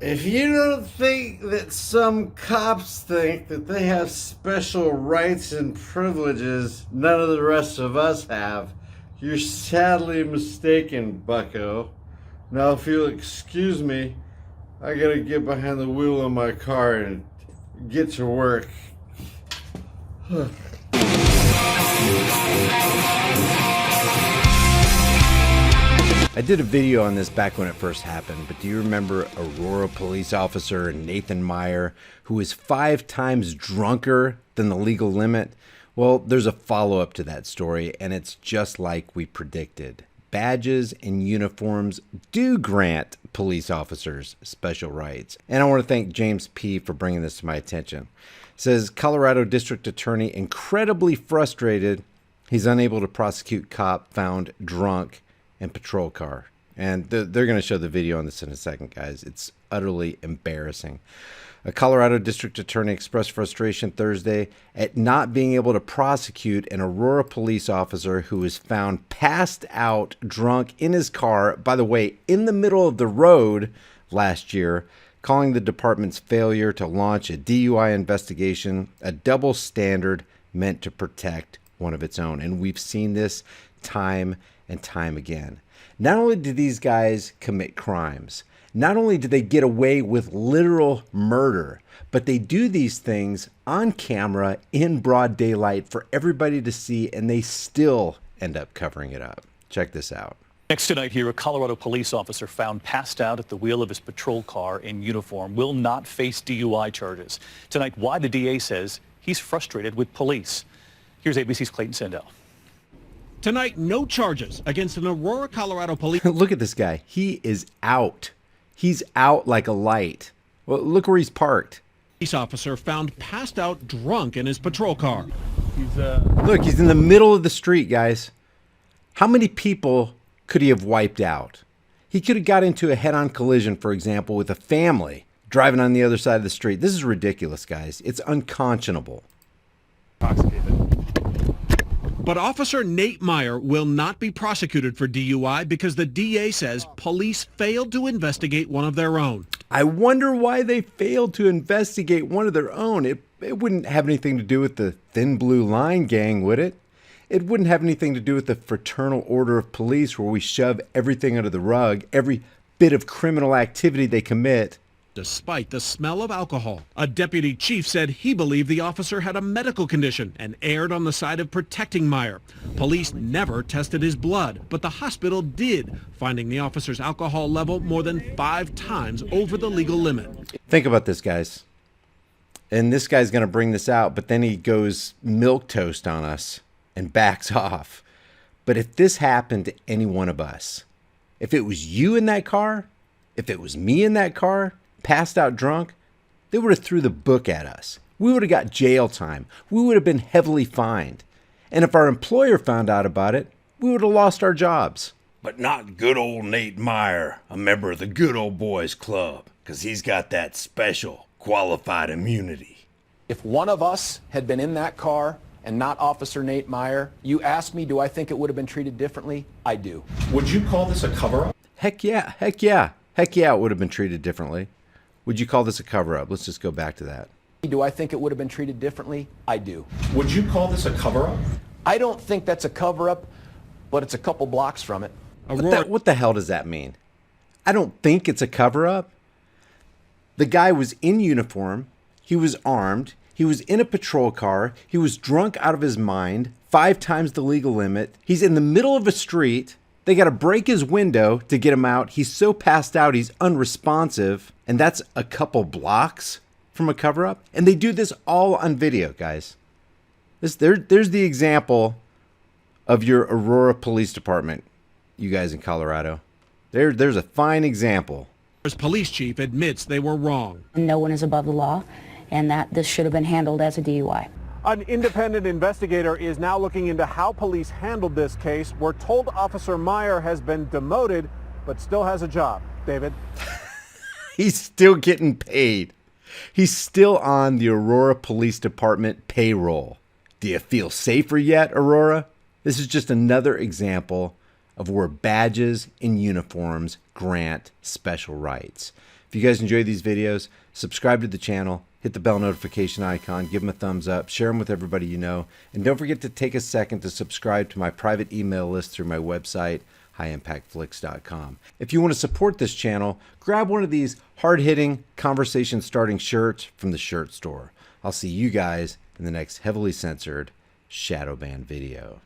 If you don't think that some cops think that they have special rights and privileges none of the rest of us have, you're sadly mistaken, bucko. Now, if you'll excuse me, I gotta get behind the wheel of my car and get to work. I did a video on this back when it first happened, but do you remember Aurora police officer Nathan Meyer, who is 5 times drunker than the legal limit? Well, there's a follow-up to that story, and it's just like we predicted. Badges and uniforms do grant police officers special rights. And I want to thank James P. for bringing this to my attention. It says, Colorado District Attorney incredibly frustrated. He's unable to prosecute cop found drunk and patrol car. And they're going to show the video on this in a second, guys. It's utterly embarrassing. A Colorado district attorney expressed frustration Thursday at not being able to prosecute an Aurora police officer who was found passed out drunk in his car, by the way, in the middle of the road last year, calling the department's failure to launch a DUI investigation a double standard meant to protect one of its own. And we've seen this time and time again. Not only did these guys commit crimes, not only did they get away with literal murder, but they do these things on camera in broad daylight for everybody to see, and they still end up covering it up. Check this out. Next tonight here, a Colorado police officer found passed out at the wheel of his patrol car in uniform will not face DUI charges. Tonight, why the DA says he's frustrated with police. Here's ABC's Clayton Sandell. Tonight, no charges against an Aurora, Colorado police. Look at this guy. He is out. He's out like a light. Well, look where he's parked. Police officer found passed out drunk in his patrol car. Look, he's in the middle of the street, guys. How many people could he have wiped out? He could have got into a head-on collision, for example, with a family driving on the other side of the street. This is ridiculous, guys. It's unconscionable. But Officer Nate Meyer will not be prosecuted for DUI because the DA says police failed to investigate one of their own. I wonder why they failed to investigate one of their own. It wouldn't have anything to do with the Thin Blue Line gang, would it? It wouldn't have anything to do with the Fraternal Order of Police, where we shove everything under the rug, every bit of criminal activity they commit. Despite the smell of alcohol, a deputy chief said he believed the officer had a medical condition and erred on the side of protecting Meyer. Police never tested his blood, but the hospital did, finding the officer's alcohol level more than 5 times over the legal limit. Think about this, guys. And this guy's going to bring this out, but then he goes milquetoast on us and backs off. But if this happened to any one of us, if it was you in that car, if it was me in that car, passed out drunk, they would have threw the book at us. We would have got jail time. We would have been heavily fined. And if our employer found out about it, we would have lost our jobs. But not good old Nate Meyer, a member of the Good Old Boys Club, because he's got that special qualified immunity. If one of us had been in that car and not Officer Nate Meyer, you ask me, do I think it would have been treated differently? I do. Would you call this a cover-up? Heck yeah, heck yeah. Heck yeah, it would have been treated differently. Would you call this a cover-up? Let's just go back to that. Do I think it would have been treated differently? I do. Would you call this a cover-up? I don't think that's a cover-up, but it's a couple blocks from it. What the hell does that mean? I don't think it's a cover-up. The guy was in uniform. He was armed. He was in a patrol car. He was drunk out of his mind, 5 times the legal limit. He's in the middle of a street. They got to break his window to get him out. He's so passed out, he's unresponsive. And that's a couple blocks from a cover-up. And they do this all on video, guys. There's the example of your Aurora Police Department, you guys in Colorado. There's a fine example. Police chief admits they were wrong. No one is above the law, and that this should have been handled as a DUI. An independent investigator is now looking into how police handled this case. We're told Officer Meyer has been demoted, but still has a job. David? He's still getting paid. He's still on the Aurora Police Department payroll. Do you feel safer yet, Aurora? This is just another example of where badges and uniforms grant special rights. If you guys enjoy these videos, subscribe to the channel, hit the bell notification icon, give them a thumbs up, share them with everybody you know, and don't forget to take a second to subscribe to my private email list through my website, highimpactflix.com. If you want to support this channel, grab one of these hard-hitting, conversation-starting shirts from the shirt store. I'll see you guys in the next heavily censored shadow ban video.